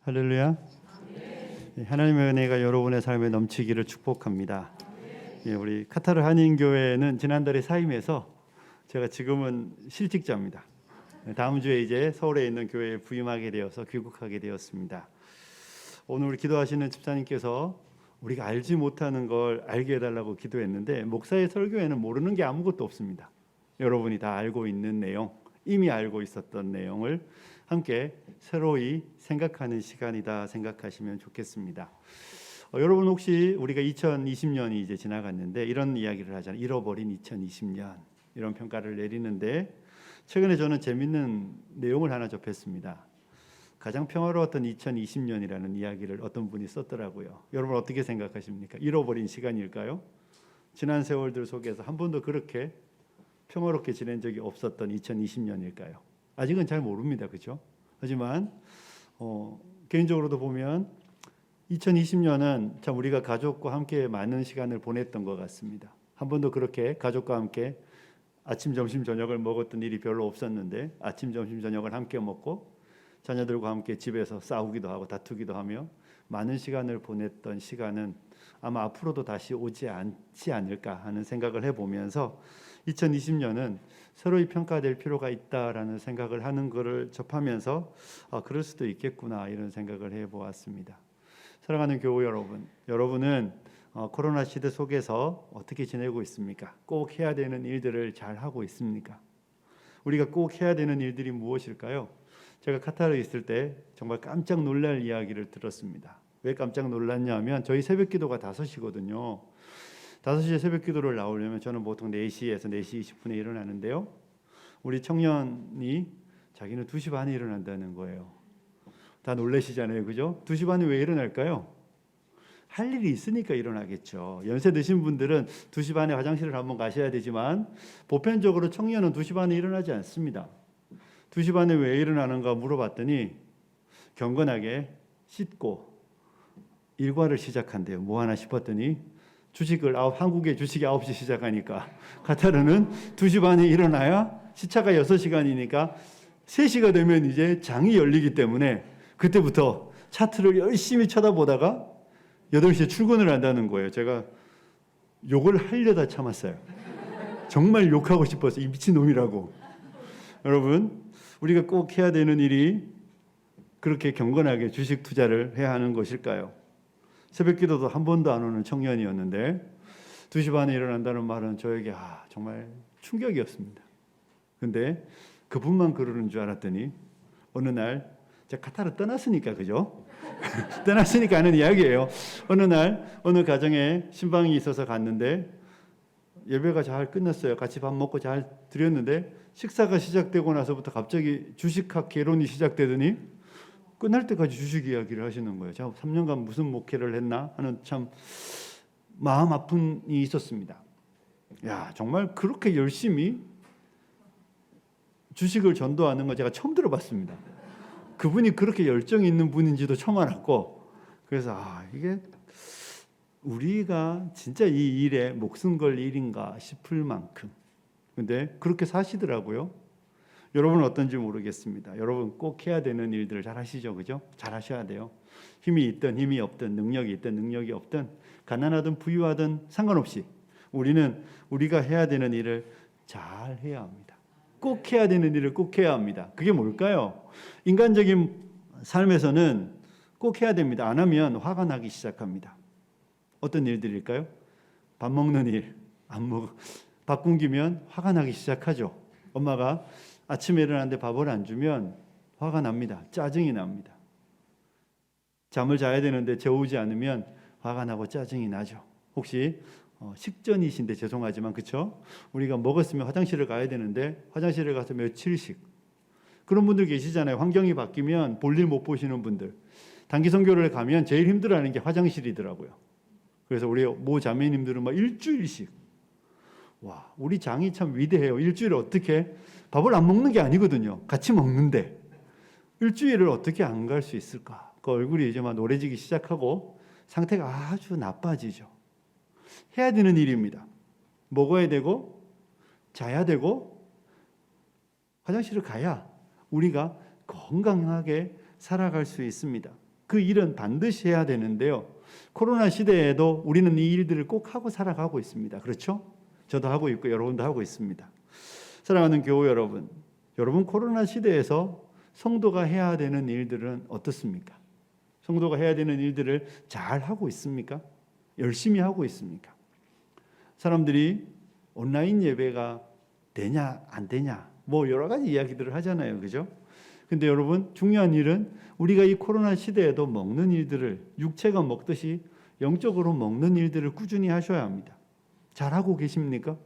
할렐루야. 하나님의 은혜가 여러분의 삶에 넘치기를 축복합니다. 우리 카타르 한인교회는 지난달에 사임해서 제가 지금은 실직자입니다. 다음 주에 이제 서울에 있는 교회에 부임하게 되어서 귀국하게 되었습니다. 오늘 우리 기도하시는 집사님께서 우리가 알지 못하는 걸 알게 해달라고 기도했는데, 목사의 설교에는 모르는 게 아무것도 없습니다. 여러분이 다 알고 있는 내용, 이미 알고 있었던 내용을 함께 새로이 생각하는 시간이다 생각하시면 좋겠습니다. 여러분 혹시 우리가 2020년이 이제 지나갔는데 이런 이야기를 하잖아요. 잃어버린 2020년, 이런 평가를 내리는데, 최근에 저는 재밌는 내용을 하나 접했습니다. 가장 평화로웠던 2020년이라는 이야기를 어떤 분이 썼더라고요. 여러분 어떻게 생각하십니까? 잃어버린 시간일까요? 지난 세월들 속에서 한 번도 그렇게 평화롭게 지낸 적이 없었던 2020년일까요? 아직은 잘 모릅니다. 그렇죠? 하지만 개인적으로도 보면 2020년은 참 우리가 가족과 함께 많은 시간을 보냈던 것 같습니다. 한 번도 그렇게 가족과 함께 아침, 점심, 저녁을 먹었던 일이 별로 없었는데, 아침, 점심, 저녁을 함께 먹고 자녀들과 함께 집에서 싸우기도 하고 다투기도 하며 많은 시간을 보냈던 시간은 아마 앞으로도 다시 오지 않지 않을까 하는 생각을 해보면서 2020년은 새로이 평가될 필요가 있다라는 생각을 하는 것을 접하면서 그럴 수도 있겠구나 이런 생각을 해보았습니다. 사랑하는 교우 여러분, 여러분은 코로나 시대 속에서 어떻게 지내고 있습니까? 꼭 해야 되는 일들을 잘 하고 있습니까? 우리가 꼭 해야 되는 일들이 무엇일까요? 제가 카타르에 있을 때 정말 깜짝 놀랄 이야기를 들었습니다. 왜 깜짝 놀랐냐면 저희 새벽 기도가 5시거든요. 5시에 새벽 기도를 나오려면 저는 보통 4시에서 4시 20분에 일어나는데요. 우리 청년이 자기는 2시 반에 일어난다는 거예요. 다 놀라시잖아요. 그죠? 2시 반에 왜 일어날까요? 할 일이 있으니까 일어나겠죠. 연세 드신 분들은 2시 반에 화장실을 한번 가셔야 되지만 보편적으로 청년은 2시 반에 일어나지 않습니다. 2시 반에 왜 일어나는가 물어봤더니 경건하게 씻고 일과를 시작한대요. 뭐 하나 싶었더니 한국의 주식이 9시 시작하니까 카타르는 2시 반에 일어나야 시차가 6시간이니까 3시가 되면 이제 장이 열리기 때문에 그때부터 차트를 열심히 쳐다보다가 8시에 출근을 한다는 거예요. 제가 욕을 하려다 참았어요. 정말 욕하고 싶어서 이 미친놈이라고. 여러분, 우리가 꼭 해야 되는 일이 그렇게 경건하게 주식 투자를 해야 하는 것일까요? 새벽 기도도 한 번도 안 오는 청년이었는데 2시 반에 일어난다는 말은 저에게 정말 충격이었습니다. 근데 그분만 그러는 줄 알았더니 어느 날, 제가 카타르 떠났으니까, 그죠? 떠났으니까 하는 이야기예요. 어느 날 어느 가정에 신방이 있어서 갔는데 예배가 잘 끝났어요. 같이 밥 먹고 잘 드렸는데 식사가 시작되고 나서부터 갑자기 주식학 개론이 시작되더니 끝날 때까지 주식 이야기를 하시는 거예요. 제가 3년간 무슨 목회를 했나 하는 참 마음 아픔이 있었습니다. 정말 그렇게 열심히 주식을 전도하는 거 제가 처음 들어봤습니다. 그분이 그렇게 열정이 있는 분인지도 처음 알았고, 그래서 이게 우리가 진짜 이 일에 목숨 걸 일인가 싶을 만큼, 근데 그렇게 사시더라고요. 여러분은 어떤지 모르겠습니다. 여러분 꼭 해야 되는 일들을 잘 하시죠, 그죠? 잘 하셔야 돼요. 힘이 있든 힘이 없든, 능력이 있든 능력이 없든, 가난하든 부유하든 상관없이 우리는 우리가 해야 되는 일을 잘 해야 합니다. 꼭 해야 되는 일을 꼭 해야 합니다. 그게 뭘까요? 인간적인 삶에서는 꼭 해야 됩니다. 안 하면 화가 나기 시작합니다. 어떤 일들일까요? 밥 먹는 일, 밥 굶기면 화가 나기 시작하죠. 엄마가 아침에 일어났는데 밥을 안 주면 화가 납니다. 짜증이 납니다. 잠을 자야 되는데 재우지 않으면 화가 나고 짜증이 나죠. 혹시 식전이신데 죄송하지만 그렇죠? 우리가 먹었으면 화장실을 가야 되는데 화장실에 가서 며칠씩, 그런 분들 계시잖아요. 환경이 바뀌면 볼일 못 보시는 분들. 단기 선교를 가면 제일 힘들어하는 게 화장실이더라고요. 그래서 우리 모 자매님들은 막 일주일씩, 우리 장이 참 위대해요. 일주일에 어떻게, 밥을 안 먹는 게 아니거든요. 같이 먹는데 일주일을 어떻게 안 갈 수 있을까? 그 얼굴이 이제 막 노래지기 시작하고 상태가 아주 나빠지죠. 해야 되는 일입니다. 먹어야 되고 자야 되고 화장실을 가야 우리가 건강하게 살아갈 수 있습니다. 그 일은 반드시 해야 되는데요. 코로나 시대에도 우리는 이 일들을 꼭 하고 살아가고 있습니다. 그렇죠? 저도 하고 있고 여러분도 하고 있습니다. 사랑하는 교우 여러분, 여러분 코로나 시대에서 성도가 해야 되는 일들은 어떻습니까? 성도가 해야 되는 일들을 잘 하고 있습니까? 열심히 하고 있습니까? 사람들이 온라인 예배가 되냐 안 되냐 뭐 여러 가지 이야기들을 하잖아요. 그죠? 근데 여러분 중요한 일은 우리가 이 코로나 시대에도 먹는 일들을 육체가 먹듯이 영적으로 먹는 일들을 꾸준히 하셔야 합니다. 잘하고 계십니까?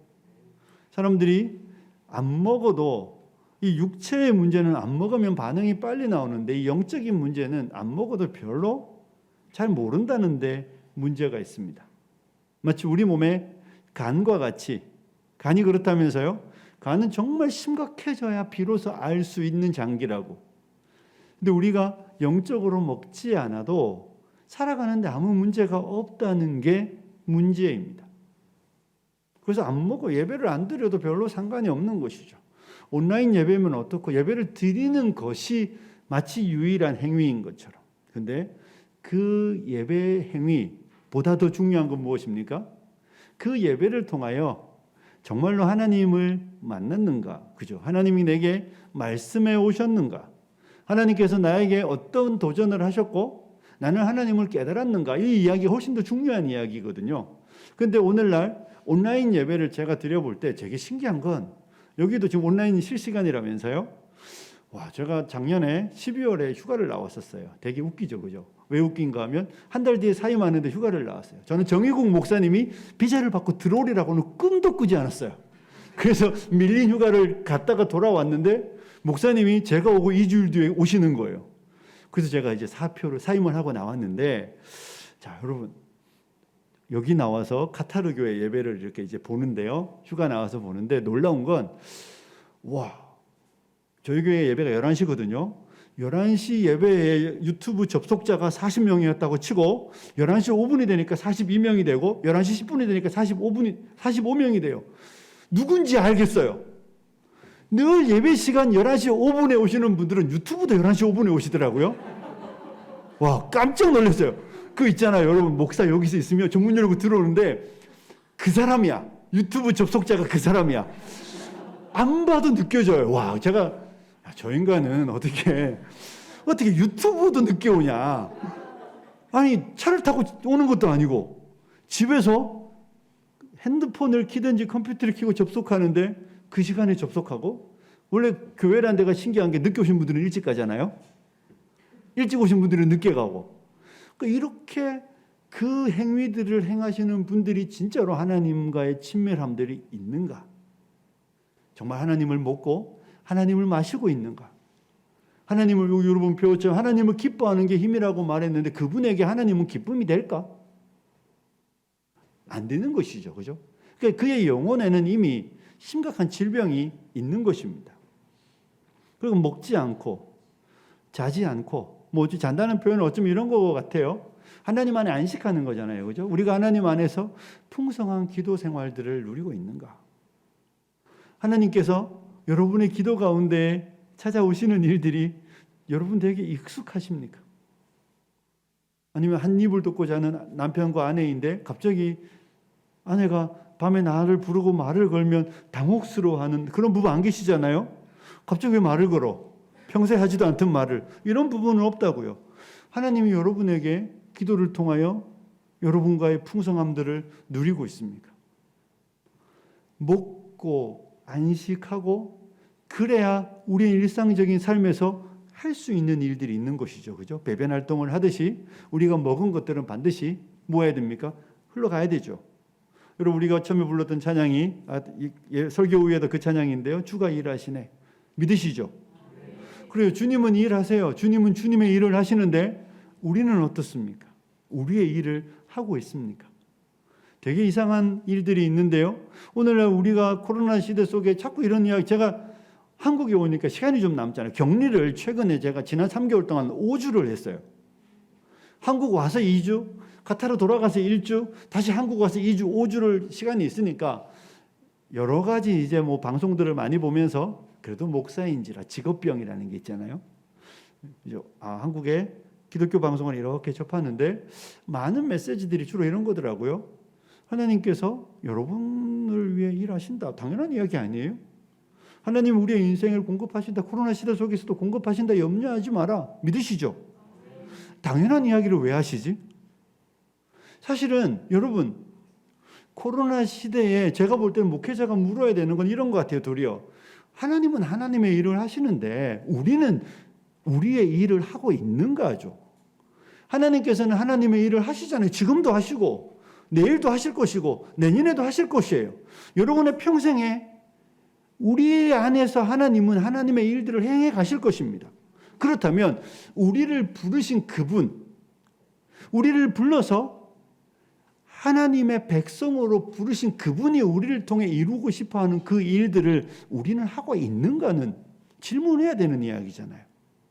사람들이 안 먹어도 이 육체의 문제는 안 먹으면 반응이 빨리 나오는데 이 영적인 문제는 안 먹어도 별로 잘 모른다는데 문제가 있습니다. 마치 우리 몸에 간과 같이, 간이 그렇다면서요? 간은 정말 심각해져야 비로소 알 수 있는 장기라고. 근데 우리가 영적으로 먹지 않아도 살아가는데 아무 문제가 없다는 게 문제입니다. 그래서 안 먹어 예배를 안 드려도 별로 상관이 없는 것이죠. 온라인 예배면 어떻고 예배를 드리는 것이 마치 유일한 행위인 것처럼. 근데 그 예배 행위보다 더 중요한 건 무엇입니까? 그 예배를 통하여 정말로 하나님을 만났는가? 그죠? 하나님이 내게 말씀해 오셨는가? 하나님께서 나에게 어떤 도전을 하셨고 나는 하나님을 깨달았는가? 이 이야기가 훨씬 더 중요한 이야기거든요. 그런데 오늘날 온라인 예배를 제가 드려볼 때 되게 신기한 건 여기도 지금 온라인 실시간이라면서요. 와, 제가 작년에 12월에 휴가를 나왔었어요. 되게 웃기죠, 그죠? 왜 웃긴가 하면 한 달 뒤에 사임하는데 휴가를 나왔어요. 저는 정의국 목사님이 비자를 받고 들어오리라고는 꿈도 꾸지 않았어요. 그래서 밀린 휴가를 갔다가 돌아왔는데 목사님이 제가 오고 2주일 뒤에 오시는 거예요. 그래서 제가 이제 사임을 하고 나왔는데, 자, 여러분 여기 나와서 카타르 교회 예배를 이렇게 이제 보는데요. 휴가 나와서 보는데 놀라운 건 와, 저희 교회 예배가 11시거든요. 11시 예배에 유튜브 접속자가 40명이었다고 치고 11시 5분이 되니까 42명이 되고 11시 10분이 되니까 45명이 돼요. 누군지 알겠어요. 늘 예배 시간 11시 5분에 오시는 분들은 유튜브도 11시 5분에 오시더라고요. 와, 깜짝 놀랐어요. 그 있잖아요. 여러분 목사 여기서 있으면 정문 열고 들어오는데 그 사람이야. 유튜브 접속자가 그 사람이야. 안 봐도 느껴져요. 와, 제가 저 인간은 어떻게 유튜브도 늦게 오냐. 아니 차를 타고 오는 것도 아니고 집에서 핸드폰을 키든지 컴퓨터를 켜고 접속하는데 그 시간에 접속하고. 원래 교회라는 데가 신기한 게 늦게 오신 분들은 일찍 가잖아요. 일찍 오신 분들은 늦게 가고. 이렇게 그 행위들을 행하시는 분들이 진짜로 하나님과의 친밀함들이 있는가? 정말 하나님을 먹고 하나님을 마시고 있는가? 하나님을 여러분 배웠죠. 하나님을 기뻐하는 게 힘이라고 말했는데 그분에게 하나님은 기쁨이 될까? 안 되는 것이죠. 그죠? 그러니까 그의 영혼에는 이미 심각한 질병이 있는 것입니다. 그리고 먹지 않고 자지 않고 뭐 잔다는 표현은 어쩌면 이런 거 같아요. 하나님 안에 안식하는 거잖아요. 그죠? 우리가 하나님 안에서 풍성한 기도 생활들을 누리고 있는가? 하나님께서 여러분의 기도 가운데 찾아오시는 일들이 여러분들에게 익숙하십니까? 아니면 한 입을 덮고 자는 남편과 아내인데 갑자기 아내가 밤에 나를 부르고 말을 걸면 당혹스러워하는 그런 부부 안 계시잖아요? 갑자기 왜 말을 걸어? 평소에 하지도 않던 말을. 이런 부분은 없다고요. 하나님이 여러분에게 기도를 통하여 여러분과의 풍성함들을 누리고 있습니까? 먹고 안식하고 그래야 우리의 일상적인 삶에서 할 수 있는 일들이 있는 것이죠. 그죠? 배변 활동을 하듯이 우리가 먹은 것들은 반드시 뭐 해야 됩니까? 흘러가야 되죠. 여러분 우리가 처음에 불렀던 찬양이 설교 후에도 그 찬양인데요. 주가 일하시네. 믿으시죠? 그래요. 주님은 일하세요. 주님은 주님의 일을 하시는데 우리는 어떻습니까? 우리의 일을 하고 있습니까? 되게 이상한 일들이 있는데요. 오늘날 우리가 코로나 시대 속에 자꾸 이런 이야기, 제가 한국에 오니까 시간이 좀 남잖아요. 격리를 최근에 제가 지난 3개월 동안 5주를 했어요. 한국 와서 2주, 카타르 돌아가서 1주, 다시 한국 와서 2주, 5주를 시간이 있으니까 여러 가지 이제 뭐 방송들을 많이 보면서 그래도 목사인지라 직업병이라는 게 있잖아요. 한국에 기독교 방송을 이렇게 접하는데 많은 메시지들이 주로 이런 거더라고요. 하나님께서 여러분을 위해 일하신다. 당연한 이야기 아니에요? 하나님 우리의 인생을 공급하신다. 코로나 시대 속에서도 공급하신다. 염려하지 마라. 믿으시죠? 당연한 이야기를 왜 하시지? 사실은 여러분, 코로나 시대에 제가 볼 때는 목회자가 물어야 되는 건 이런 것 같아요. 도리어 하나님은 하나님의 일을 하시는데 우리는 우리의 일을 하고 있는가죠. 하나님께서는 하나님의 일을 하시잖아요. 지금도 하시고 내일도 하실 것이고 내년에도 하실 것이에요. 여러분의 평생에 우리 안에서 하나님은 하나님의 일들을 행해 가실 것입니다. 그렇다면 우리를 부르신 그분, 우리를 불러서 하나님의 백성으로 부르신 그분이 우리를 통해 이루고 싶어하는 그 일들을 우리는 하고 있는가는 질문해야 되는 이야기잖아요.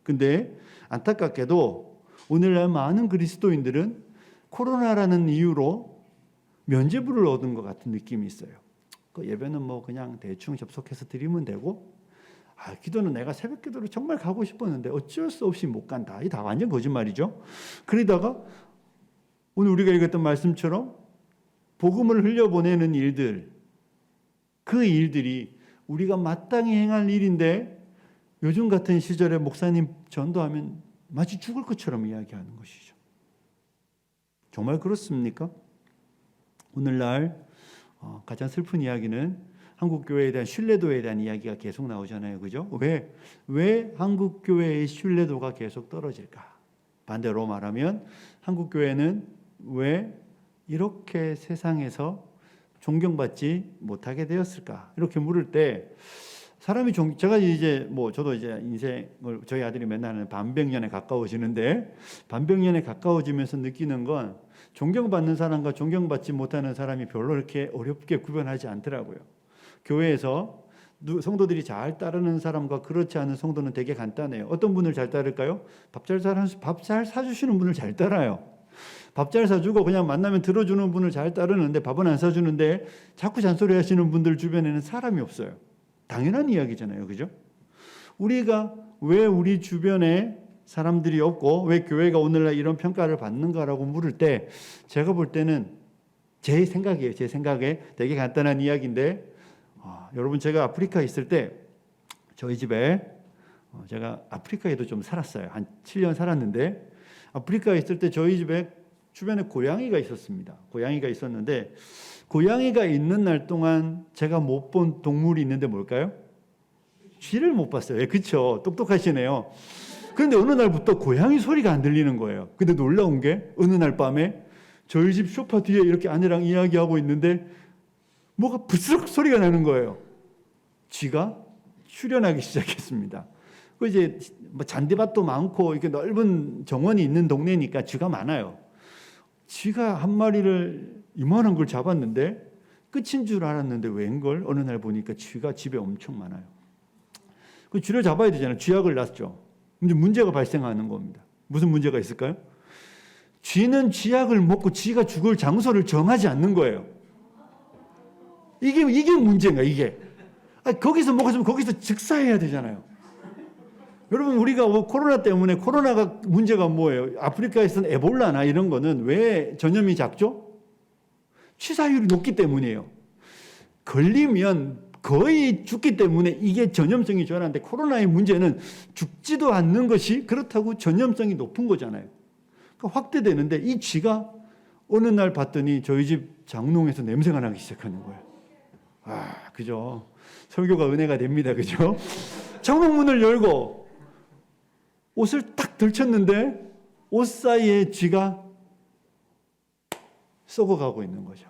근데 안타깝게도 오늘날 많은 그리스도인들은 코로나라는 이유로 면죄부를 얻은 것 같은 느낌이 있어요. 그 예배는 뭐 그냥 대충 접속해서 드리면 되고, 기도는 내가 새벽 기도를 정말 가고 싶었는데 어쩔 수 없이 못 간다. 이 다 완전 거짓말이죠. 그러다가 오늘 우리가 읽었던 말씀처럼 복음을 흘려보내는 일들, 그 일들이 우리가 마땅히 행할 일인데 요즘 같은 시절에 목사님 전도하면 마치 죽을 것처럼 이야기하는 것이죠. 정말 그렇습니까? 오늘날 가장 슬픈 이야기는 한국교회에 대한 신뢰도에 대한 이야기가 계속 나오잖아요. 그죠? 왜 한국교회의 신뢰도가 계속 떨어질까? 반대로 말하면 한국교회는 왜 이렇게 세상에서 존경받지 못하게 되었을까? 이렇게 물을 때 사람이 제가 이제 저도 이제 인생을 저희 아들이 맨날 하는 반백년에 가까워지는데 반백년에 가까워지면서 느끼는 건 존경받는 사람과 존경받지 못하는 사람이 별로 이렇게 어렵게 구별하지 않더라고요. 교회에서 성도들이 잘 따르는 사람과 그렇지 않은 성도는 되게 간단해요. 어떤 분을 잘 따를까요? 밥 잘 사주시는 분을 잘 따라요. 밥 잘 사주고 그냥 만나면 들어주는 분을 잘 따르는데 밥은 안 사주는데 자꾸 잔소리 하시는 분들 주변에는 사람이 없어요. 당연한 이야기잖아요. 그죠? 우리가 왜 우리 주변에 사람들이 없고 왜 교회가 오늘날 이런 평가를 받는가라고 물을 때 제가 볼 때는 제 생각이에요. 제 생각에 되게 간단한 이야기인데 여러분 제가 아프리카에 있을 때 저희 집에 제가 아프리카에도 좀 살았어요. 한 7년 살았는데 아프리카에 있을 때 저희 집에 주변에 고양이가 있었습니다. 고양이가 있었는데 고양이가 있는 날 동안 제가 못 본 동물이 있는데 뭘까요? 쥐를 못 봤어요. 그렇죠. 똑똑하시네요. 그런데 어느 날부터 고양이 소리가 안 들리는 거예요. 근데 놀라운 게 어느 날 밤에 저희 집 소파 뒤에 이렇게 아내랑 이야기하고 있는데 뭐가 부스럭 소리가 나는 거예요. 쥐가 출현하기 시작했습니다. 그 이제 잔디밭도 많고 이렇게 넓은 정원이 있는 동네니까 쥐가 많아요. 쥐가 한 마리를 이만한 걸 잡았는데 끝인 줄 알았는데 웬걸 어느 날 보니까 쥐가 집에 엄청 많아요. 그 쥐를 잡아야 되잖아요. 쥐약을 놨죠. 근데 문제가 발생하는 겁니다. 무슨 문제가 있을까요? 쥐는 쥐약을 먹고 쥐가 죽을 장소를 정하지 않는 거예요. 이게 문제인가 이게? 거기서 먹었으면 거기서 즉사해야 되잖아요. 여러분 우리가 코로나 때문에 코로나가 문제가 뭐예요? 아프리카에서는 에볼라나 이런 거는 왜 전염이 작죠? 치사율이 높기 때문이에요. 걸리면 거의 죽기 때문에 이게 전염성이 좋아하는데 코로나의 문제는 죽지도 않는 것이 그렇다고 전염성이 높은 거잖아요. 그러니까 확대되는데 이 쥐가 어느 날 봤더니 저희 집 장롱에서 냄새가 나기 시작하는 거예요. 그죠? 설교가 은혜가 됩니다. 그죠? 장롱문을 열고 옷을 딱 들쳤는데 옷 사이에 쥐가 썩어가고 있는 거죠.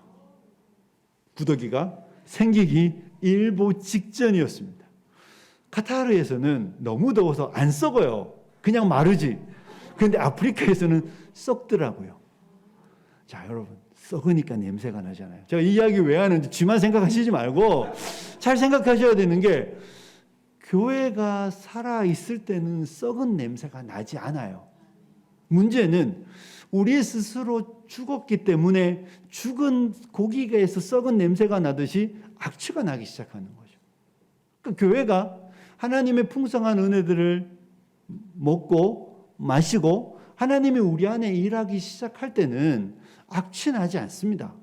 구더기가 생기기 일보 직전이었습니다. 카타르에서는 너무 더워서 안 썩어요. 그냥 마르지. 그런데 아프리카에서는 썩더라고요. 자, 여러분. 썩으니까 냄새가 나잖아요. 제가 이 이야기 왜 하는지 쥐만 생각하시지 말고 잘 생각하셔야 되는 게 교회가 살아있을 때는 썩은 냄새가 나지 않아요. 문제는 우리 스스로 죽었기 때문에 죽은 고기에서 썩은 냄새가 나듯이 악취가 나기 시작하는 거죠. 그러니까 교회가 하나님의 풍성한 은혜들을 먹고 마시고 하나님이 우리 안에 일하기 시작할 때는 악취나지 않습니다.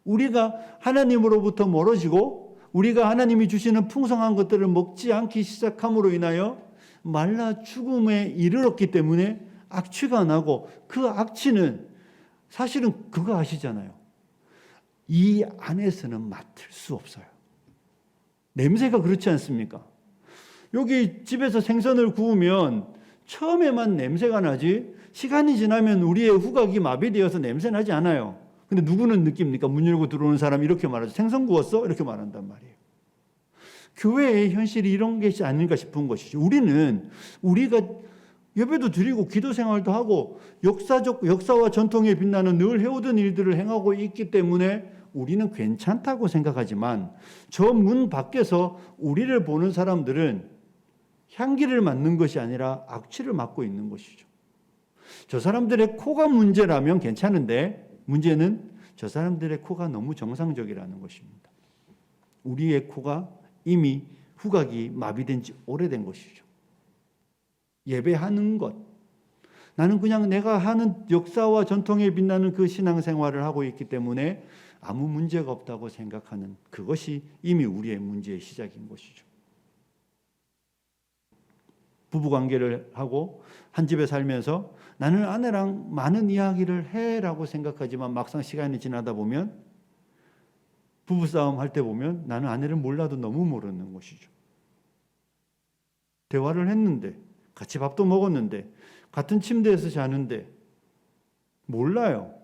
우리가 하나님으로부터 멀어지고 우리가 하나님이 주시는 풍성한 것들을 먹지 않기 시작함으로 인하여 말라 죽음에 이르렀기 때문에 악취가 나고, 그 악취는 사실은 그거 아시잖아요. 이 안에서는 맡을 수 없어요. 냄새가 그렇지 않습니까? 여기 집에서 생선을 구우면 처음에만 냄새가 나지, 시간이 지나면 우리의 후각이 마비되어서 냄새 나지 않아요. 근데 누구는 느낍니까? 문 열고 들어오는 사람이 이렇게 말하죠. 생선 구웠어? 이렇게 말한단 말이에요. 교회의 현실이 이런 것이 아닌가 싶은 것이죠. 우리가 예배도 드리고 기도 생활도 하고 역사와 전통에 빛나는 늘 해오던 일들을 행하고 있기 때문에 우리는 괜찮다고 생각하지만, 저 문 밖에서 우리를 보는 사람들은 향기를 맡는 것이 아니라 악취를 맡고 있는 것이죠. 저 사람들의 코가 문제라면 괜찮은데, 문제는 저 사람들의 코가 너무 정상적이라는 것입니다. 우리의 코가 이미 후각이 마비된 지 오래된 것이죠. 예배하는 것, 나는 그냥 내가 하는 역사와 전통에 빛나는 그 신앙생활을 하고 있기 때문에 아무 문제가 없다고 생각하는 그것이 이미 우리의 문제의 시작인 것이죠. 부부관계를 하고 한 집에 살면서 나는 아내랑 많은 이야기를 해라고 생각하지만, 막상 시간이 지나다 보면, 부부싸움 할 때 보면 나는 아내를 몰라도 너무 모르는 것이죠. 대화를 했는데, 같이 밥도 먹었는데, 같은 침대에서 자는데 몰라요.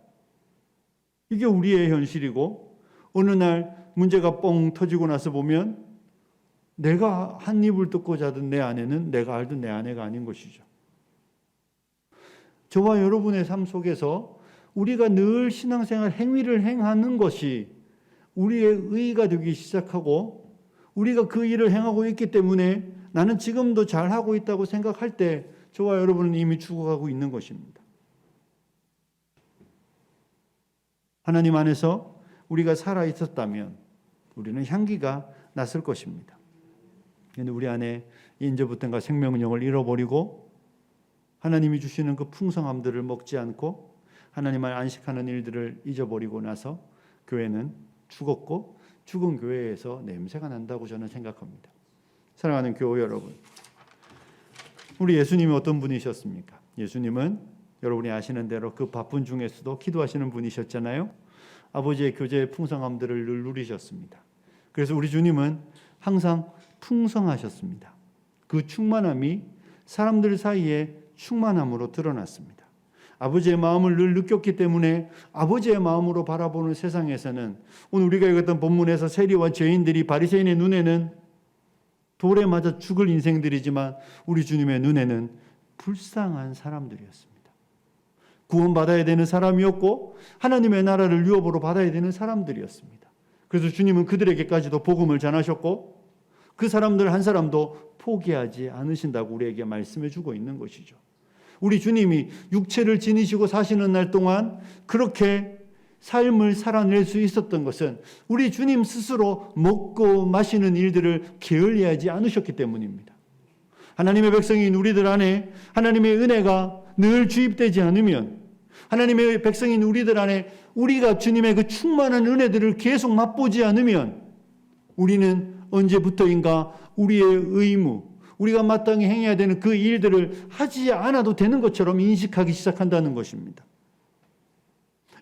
이게 우리의 현실이고, 어느 날 문제가 뻥 터지고 나서 보면 내가 한 입을 듣고 자던 내 아내는 내가 알던 내 아내가 아닌 것이죠. 저와 여러분의 삶 속에서 우리가 늘 신앙생활 행위를 행하는 것이 우리의 의의가 되기 시작하고, 우리가 그 일을 행하고 있기 때문에 나는 지금도 잘하고 있다고 생각할 때 저와 여러분은 이미 죽어가고 있는 것입니다. 하나님 안에서 우리가 살아 있었다면 우리는 향기가 났을 것입니다. 그런데 우리 안에 이제부터인가 생명력을 잃어버리고 하나님이 주시는 그 풍성함들을 먹지 않고 하나님을 안식하는 일들을 잊어버리고 나서 교회는 죽었고, 죽은 교회에서 냄새가 난다고 저는 생각합니다. 사랑하는 교회 여러분, 우리 예수님이 어떤 분이셨습니까? 예수님은 여러분이 아시는 대로 그 바쁜 중에서도 기도하시는 분이셨잖아요. 아버지의 교제의 풍성함들을 늘 누리셨습니다. 그래서 우리 주님은 항상 풍성하셨습니다. 그 충만함이 사람들 사이에 충만함으로 드러났습니다. 아버지의 마음을 늘 느꼈기 때문에 아버지의 마음으로 바라보는 세상에서는, 오늘 우리가 읽었던 본문에서 세리와 죄인들이 바리새인의 눈에는 돌에 맞아 죽을 인생들이지만 우리 주님의 눈에는 불쌍한 사람들이었습니다. 구원받아야 되는 사람이었고 하나님의 나라를 유업으로 받아야 되는 사람들이었습니다. 그래서 주님은 그들에게까지도 복음을 전하셨고, 그 사람들 한 사람도 포기하지 않으신다고 우리에게 말씀해 주고 있는 것이죠. 우리 주님이 육체를 지니시고 사시는 날 동안 그렇게 삶을 살아낼 수 있었던 것은 우리 주님 스스로 먹고 마시는 일들을 게을리하지 않으셨기 때문입니다. 하나님의 백성인 우리들 안에 하나님의 은혜가 늘 주입되지 않으면, 하나님의 백성인 우리들 안에 우리가 주님의 그 충만한 은혜들을 계속 맛보지 않으면, 우리는 언제부터인가 우리의 의무, 우리가 마땅히 행해야 되는 그 일들을 하지 않아도 되는 것처럼 인식하기 시작한다는 것입니다.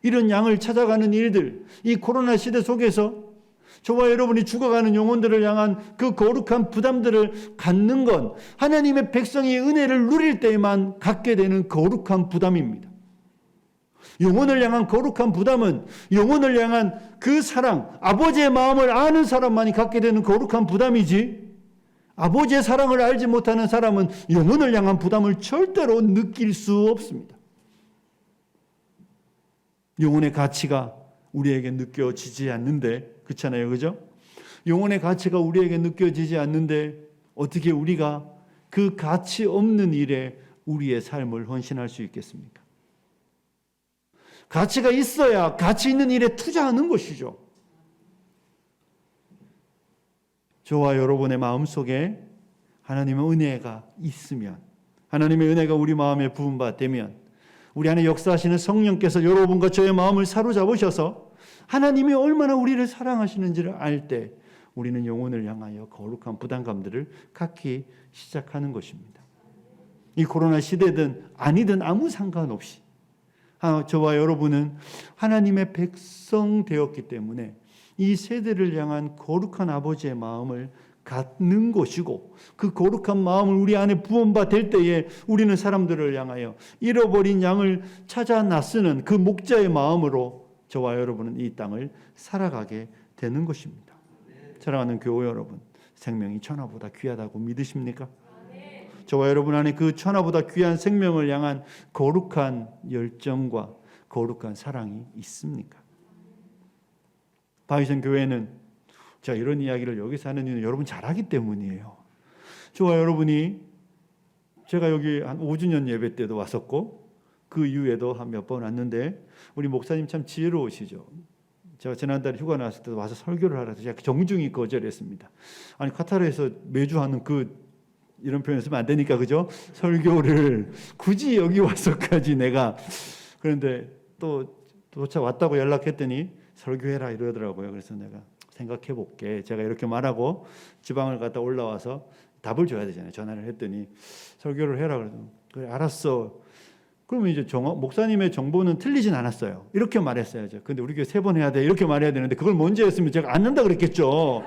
이런 양을 찾아가는 일들, 이 코로나 시대 속에서 저와 여러분이 죽어가는 영혼들을 향한 그 거룩한 부담들을 갖는 건 하나님의 백성이 은혜를 누릴 때에만 갖게 되는 거룩한 부담입니다. 영혼을 향한 거룩한 부담은 영혼을 향한 그 사랑, 아버지의 마음을 아는 사람만이 갖게 되는 거룩한 부담이지, 아버지의 사랑을 알지 못하는 사람은 영혼을 향한 부담을 절대로 느낄 수 없습니다. 영혼의 가치가 우리에게 느껴지지 않는데, 그렇잖아요, 그죠? 영혼의 가치가 우리에게 느껴지지 않는데 어떻게 우리가 그 가치 없는 일에 우리의 삶을 헌신할 수 있겠습니까? 가치가 있어야 가치 있는 일에 투자하는 것이죠. 저와 여러분의 마음속에 하나님의 은혜가 있으면 하나님의 은혜가 우리 마음에 부음받되면 우리 안에 역사하시는 성령께서 여러분과 저의 마음을 사로잡으셔서 하나님이 얼마나 우리를 사랑하시는지를 알 때 우리는 영혼을 향하여 거룩한 부담감들을 갖기 시작하는 것입니다. 이 코로나 시대든 아니든 아무 상관없이 저와 여러분은 하나님의 백성 되었기 때문에 이 세대를 향한 거룩한 아버지의 마음을 갖는 것이고, 그 거룩한 마음을 우리 안에 부음받을 때에 우리는 사람들을 향하여 잃어버린 양을 찾아 나서는 그 목자의 마음으로 저와 여러분은 이 땅을 살아가게 되는 것입니다. 사랑하는 교회 여러분, 생명이 천하보다 귀하다고 믿으십니까? 저와 여러분 안에 그 천하보다 귀한 생명을 향한 거룩한 열정과 거룩한 사랑이 있습니까? 바이센 교회는 제가 이런 이야기를 여기서 하는 이유는 여러분 잘하기 때문이에요. 저와 여러분이 제가 여기 한 5주년 예배 때도 왔었고 그 이후에도 한 몇 번 왔는데 우리 목사님 참 지혜로우시죠. 제가 지난달에 휴가 나왔을 때 와서 설교를 하라서 제가 정중히 거절했습니다. 아니 카타르에서 매주 하는 이런 표현 쓰면 안 되니까 그죠? 설교를 굳이 여기 와서까지 내가 그런데 또 도착 왔다고 연락했더니 설교해라 이러더라고요. 그래서 내가 생각해 볼게. 제가 이렇게 말하고 지방을 갔다 올라와서 답을 줘야 되잖아요. 전화를 했더니 설교를 해라 그래서 그래 알았어. 그러면 이제 목사님의 정보는 틀리진 않았어요. 이렇게 말했어야죠. 근데 우리 교회 3번 해야 돼. 이렇게 말해야 되는데 그걸 먼저 했으면 제가 안 한다 그랬겠죠.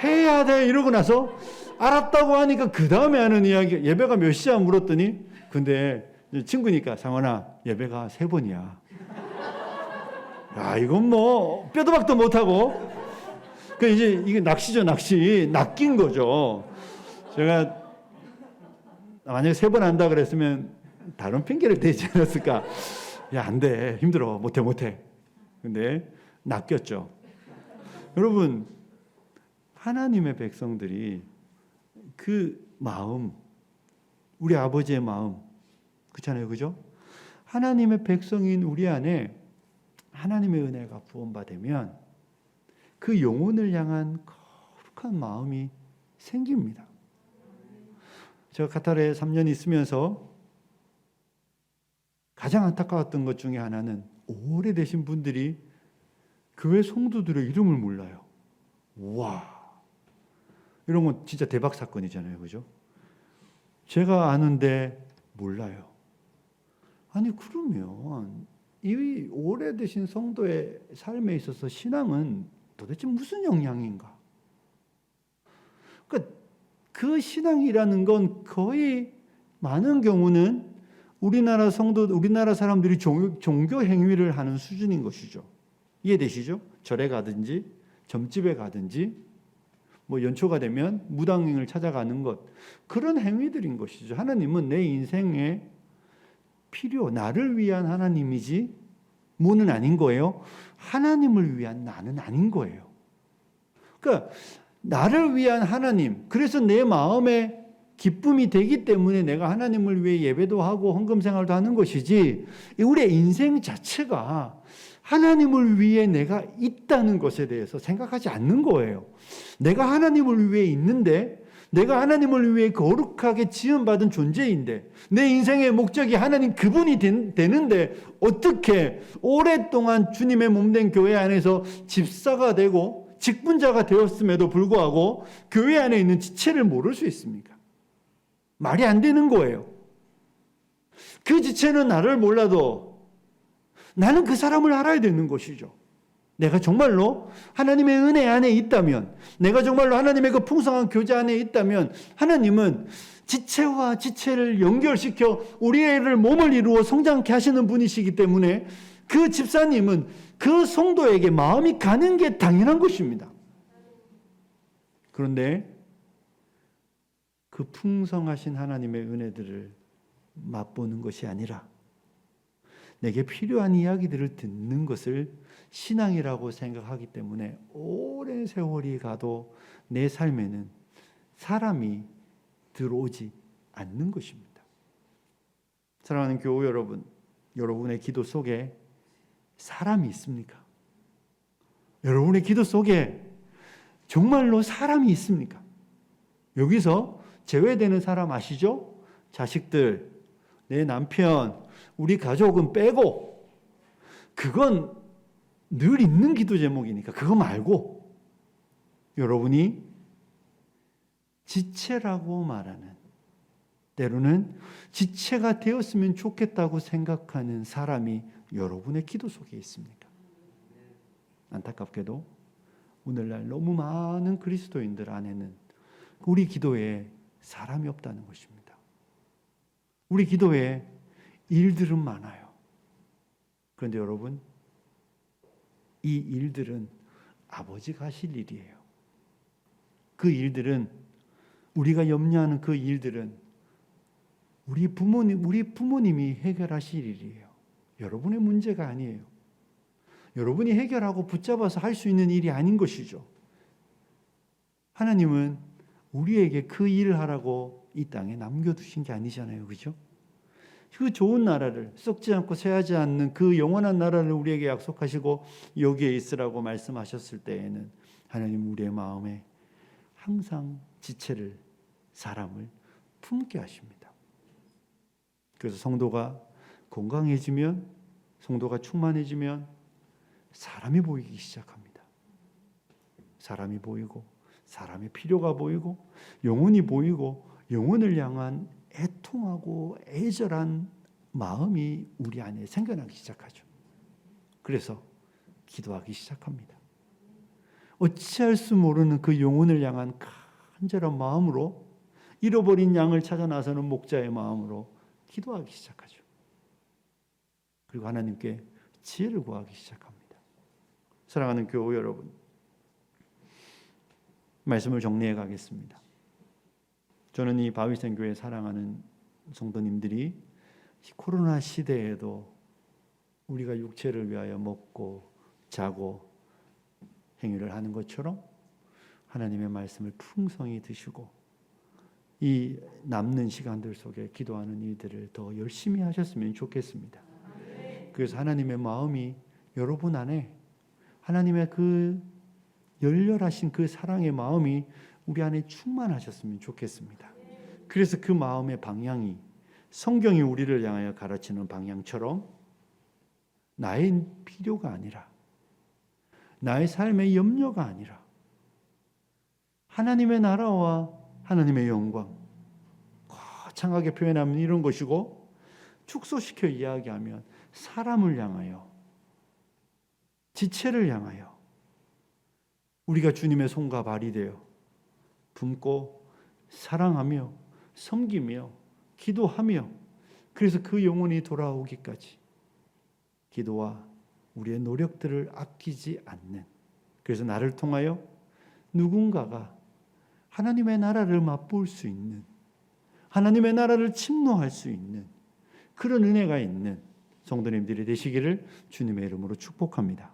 해야 돼 이러고 나서 알았다고 하니까 그 다음에 하는 이야기 예배가 몇 시야 물었더니 근데 친구니까 상원아 예배가 3번이야. 야 이건 뭐 뼈도 박도 못하고 그 이제 이게 낚시죠 낚시 낚인 거죠. 제가 만약에 3번 한다 그랬으면 다른 핑계를 대지 않았을까? 야 안 돼 힘들어 못해. 근데 낚였죠. 여러분 하나님의 백성들이 그 마음, 우리 아버지의 마음, 그렇잖아요, 그죠? 하나님의 백성인 우리 안에 하나님의 은혜가 부음받으면 그 영혼을 향한 거룩한 마음이 생깁니다. 제가 카타르에 3년 있으면서 가장 안타까웠던 것 중에 하나는 오래되신 분들이 교회 성도들의 이름을 몰라요. 와. 이런 건 진짜 대박 사건이잖아요. 그죠? 제가 아는데 몰라요. 아니 그러면 이 오래되신 성도의 삶에 있어서 신앙은 도대체 무슨 영향인가? 그러니까 그 신앙이라는 건 거의 많은 경우는 우리나라 사람들이 종교 행위를 하는 수준인 것이죠. 이해되시죠? 절에 가든지 점집에 가든지 뭐 연초가 되면 무당을 찾아가는 것 그런 행위들인 것이죠. 하나님은 내 인생에 나를 위한 하나님이지 뭐는 아닌 거예요. 하나님을 위한 나는 아닌 거예요. 그러니까 나를 위한 하나님, 그래서 내 마음에 기쁨이 되기 때문에 내가 하나님을 위해 예배도 하고 헌금 생활도 하는 것이지 우리의 인생 자체가 하나님을 위해 내가 있다는 것에 대해서 생각하지 않는 거예요. 내가 하나님을 위해 있는데 내가 하나님을 위해 거룩하게 지음받은 존재인데 내 인생의 목적이 하나님 그분이 되는데 어떻게 오랫동안 주님의 몸된 교회 안에서 집사가 되고 직분자가 되었음에도 불구하고 교회 안에 있는 지체를 모를 수 있습니까? 말이 안 되는 거예요. 그 지체는 나를 몰라도 나는 그 사람을 알아야 되는 것이죠. 내가 정말로 하나님의 은혜 안에 있다면, 내가 정말로 하나님의 그 풍성한 교제 안에 있다면 하나님은 지체와 지체를 연결시켜 우리의 몸을 이루어 성장케 하시는 분이시기 때문에 그 집사님은 그 성도에게 마음이 가는 게 당연한 것입니다. 그런데 그 풍성하신 하나님의 은혜들을 맛보는 것이 아니라 내게 필요한 이야기들을 듣는 것을 신앙이라고 생각하기 때문에 오랜 세월이 가도 내 삶에는 사람이 들어오지 않는 것입니다. 사랑하는 교우 여러분, 여러분의 기도 속에 사람이 있습니까? 여러분의 기도 속에 정말로 사람이 있습니까? 여기서 제외되는 사람 아시죠? 자식들, 내 남편, 우리 가족은 빼고, 그건 늘 있는 기도 제목이니까 그거 말고 여러분이 지체라고 말하는, 때로는 지체가 되었으면 좋겠다고 생각하는 사람이 여러분의 기도 속에 있습니까? 안타깝게도 오늘날 너무 많은 그리스도인들 안에는 우리 기도에 사람이 없다는 것입니다. 우리 기도에 일들은 많아요. 그런데 여러분, 이 일들은 아버지가 하실 일이에요. 그 일들은, 우리가 염려하는 그 일들은 우리 부모님이 해결하실 일이에요. 여러분의 문제가 아니에요. 여러분이 해결하고 붙잡아서 할 수 있는 일이 아닌 것이죠. 하나님은 우리에게 그 일을 하라고 이 땅에 남겨두신 게 아니잖아요. 그죠? 그 좋은 나라를, 썩지 않고 쇠하지 않는 그 영원한 나라를 우리에게 약속하시고 여기에 있으라고 말씀하셨을 때에는 하나님 우리의 마음에 항상 지체를, 사람을 품게 하십니다. 그래서 성도가 건강해지면, 성도가 충만해지면 사람이 보이기 시작합니다. 사람이 보이고, 사람의 필요가 보이고, 영혼이 보이고, 영혼을 향한 애통하고 애절한 마음이 우리 안에 생겨나기 시작하죠. 그래서 기도하기 시작합니다. 어찌할 수 모르는 그 영혼을 향한 간절한 마음으로, 잃어버린 양을 찾아 나서는 목자의 마음으로 기도하기 시작하죠. 그리고 하나님께 지혜를 구하기 시작합니다. 사랑하는 교우 여러분, 말씀을 정리해 가겠습니다. 저는 이 바위산 교회 사랑하는 성도님들이 코로나 시대에도 우리가 육체를 위하여 먹고 자고 행위를 하는 것처럼 하나님의 말씀을 풍성히 드시고 이 남는 시간들 속에 기도하는 일들을 더 열심히 하셨으면 좋겠습니다. 그래서 하나님의 마음이 여러분 안에, 하나님의 그 열렬하신 그 사랑의 마음이 우리 안에 충만하셨으면 좋겠습니다. 그래서 그 마음의 방향이 성경이 우리를 향하여 가르치는 방향처럼 나의 필요가 아니라, 나의 삶의 염려가 아니라 하나님의 나라와 하나님의 영광, 거창하게 표현하면 이런 것이고, 축소시켜 이야기하면 사람을 향하여, 지체를 향하여 우리가 주님의 손과 발이 되어 품고 사랑하며 섬기며 기도하며, 그래서 그 영혼이 돌아오기까지 기도와 우리의 노력들을 아끼지 않는, 그래서 나를 통하여 누군가가 하나님의 나라를 맛볼 수 있는, 하나님의 나라를 침노할 수 있는 그런 은혜가 있는 성도님들이 되시기를 주님의 이름으로 축복합니다.